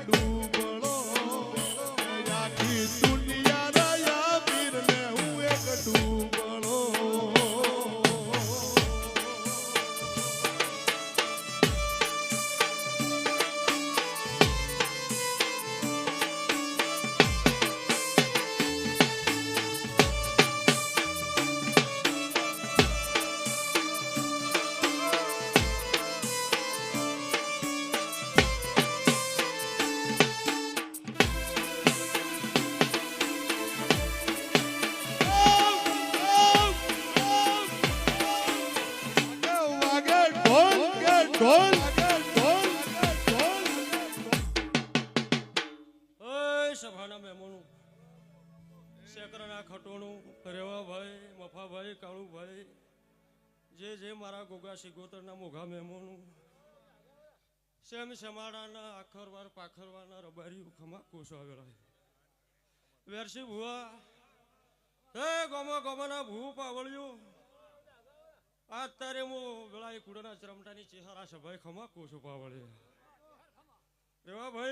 ડૂબળો આખી દુનિયા રહ્યા વીરને હું એક ડૂબળો ઢોલ સભાના મહેમાનો શેકરાના ખટોણું રેવાભાઈ મફાભાઈ કાળુભાઈ જે મારા ગોગા સિગોતરના મોઘા મહેમાનો સેમ સમાડાના આખરવાર પાખરવાના રબારીઓ ખમા કોષો આવેલા વેરસી ભુવા હે ગોમાના ભૂ પાવળ્યું અત્યારે હું વેળાએ કુડાના ચરમટાની ચેહારા સભાઈ ખમા કોષો પાવળે રેવાભાઈ